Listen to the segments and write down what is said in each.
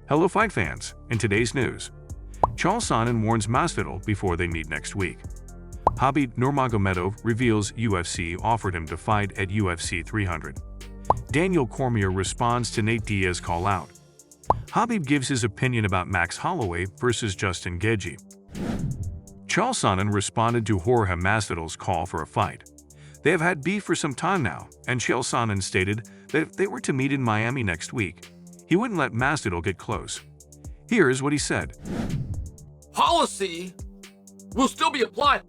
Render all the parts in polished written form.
Hello fight fans, in today's news, Chael Sonnen warns Masvidal before they meet next week. Khabib Nurmagomedov reveals UFC offered him to fight at UFC 300. Daniel Cormier responds to Nate Diaz call out. Khabib gives his opinion about Max Holloway versus Justin Gaethje. Chael Sonnen responded to Jorge Masvidal's call for a fight. They have had beef for some time now, and Chael Sonnen stated that if they were to meet in Miami next week, he wouldn't let Masvidal get close. Here is what he said. Policy will still be applied.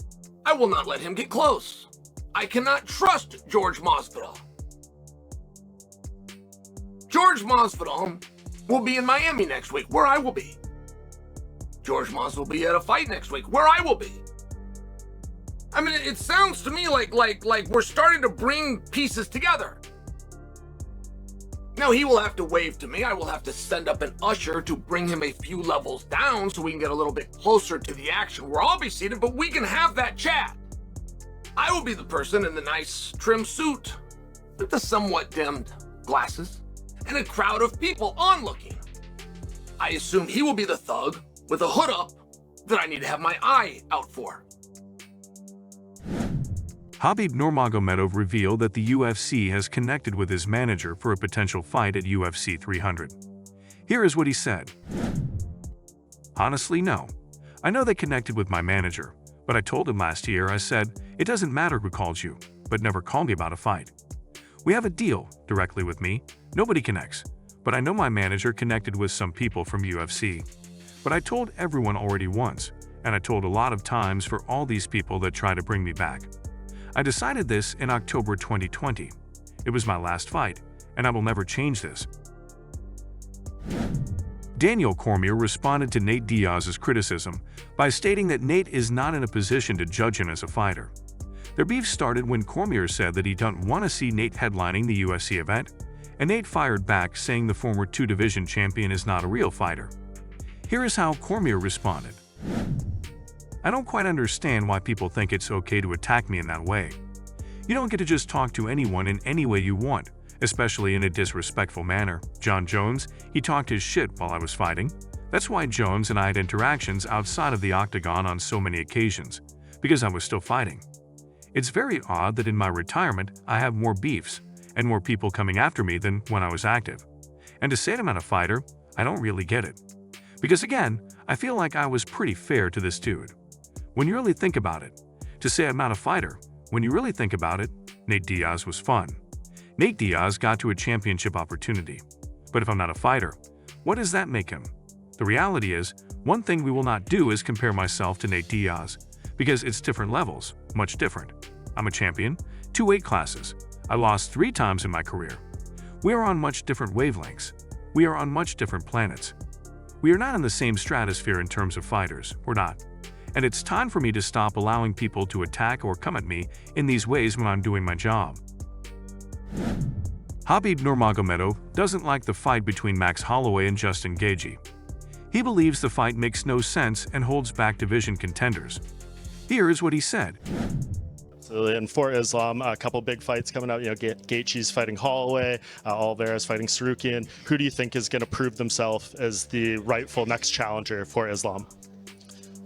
I will not let him get close. I cannot trust Jorge Masvidal. Jorge Masvidal will be in Miami next week, where I will be. Jorge Masvidal will be at a fight next week, where I will be. I mean, it sounds to me like we're starting to bring pieces together. Now, he will have to wave to me. I will have to send up an usher to bring him a few levels down so we can get a little bit closer to the action where I'll be seated, but we can have that chat. I will be the person in the nice trim suit with the somewhat dimmed glasses and a crowd of people onlooking. I assume he will be the thug with a hood up that I need to have my eye out for. Khabib Nurmagomedov revealed that the UFC has connected with his manager for a potential fight at UFC 300. Here is what he said. Honestly, no. I know they connected with my manager, but I told him last year, I said, it doesn't matter who calls you, but never call me about a fight. We have a deal directly with me. Nobody connects, but I know my manager connected with some people from UFC. But I told everyone already once, and I told a lot of times for all these people that try to bring me back. I decided this in October 2020. It was my last fight, and I will never change this. Daniel Cormier responded to Nate Diaz's criticism by stating that Nate is not in a position to judge him as a fighter. Their beef started when Cormier said that he doesn't want to see Nate headlining the UFC event, and Nate fired back saying the former two-division champion is not a real fighter. Here is how Cormier responded. I don't quite understand why people think it's okay to attack me in that way. You don't get to just talk to anyone in any way you want, especially in a disrespectful manner. John Jones, he talked his shit while I was fighting. That's why Jones and I had interactions outside of the octagon on so many occasions, because I was still fighting. It's very odd that in my retirement I have more beefs and more people coming after me than when I was active. And to say I'm not a fighter, I don't really get it. Because again, I feel like I was pretty fair to this dude. When you really think about it, to say I'm not a fighter, when you really think about it, Nate Diaz was fun. Nate Diaz got to a championship opportunity. But if I'm not a fighter, what does that make him? The reality is, one thing we will not do is compare myself to Nate Diaz, because it's different levels, much different. I'm a champion, 2 weight classes. I lost 3 times in my career. We are on much different wavelengths. We are on much different planets. We are not in the same stratosphere in terms of fighters, we're not. And it's time for me to stop allowing people to attack or come at me in these ways when I'm doing my job. Khabib Nurmagomedov doesn't like the fight between Max Holloway and Justin Gaethje. He believes the fight makes no sense and holds back division contenders. Here is what he said. And for Islam, a couple big fights coming up. Gaethje's fighting Holloway, Oliveira's fighting Sarukian. Who do you think is going to prove themselves as the rightful next challenger for Islam?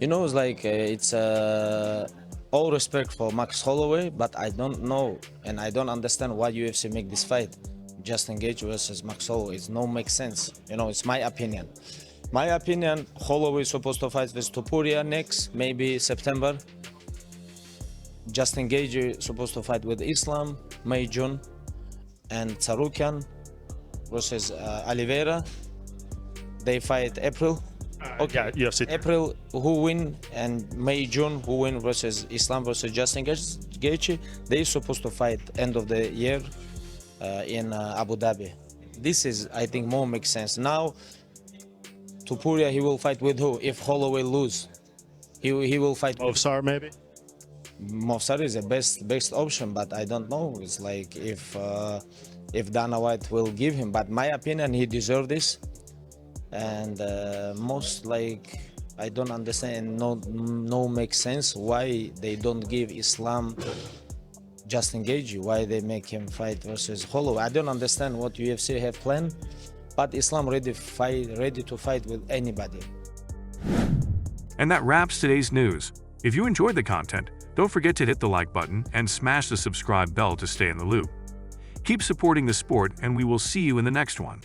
It's like it's all respect for Max Holloway, but I don't know and I don't understand why UFC make this fight. Justin Gaethje versus Max Holloway. It don't make sense. It's my opinion. My opinion, Holloway is supposed to fight with Topuria next, maybe September. Justin Gaethje is supposed to fight with Islam, May, June, and Sarukian versus Oliveira. They fight April. Okay, yeah, UFC. April, who win, and May, June, who win versus Islam versus Justin Gaethje. They supposed to fight end of the year in Abu Dhabi. This is, I think, more makes sense. Now, Topuria, he will fight with who? If Holloway lose, he will fight with Movsar, maybe? Movsar is the best option, but I don't know. It's like if Dana White will give him, but my opinion, he deserves this. And most like I don't understand. No makes sense why they don't give Islam Justin Gaethje. Why they make him fight versus Holloway? I don't understand what UFC have planned. but Islam ready to fight with anybody. And that wraps today's news. If you enjoyed the content, don't forget to hit the like button and smash the subscribe bell to stay in the loop. Keep supporting the sport, and we will see you in the next one.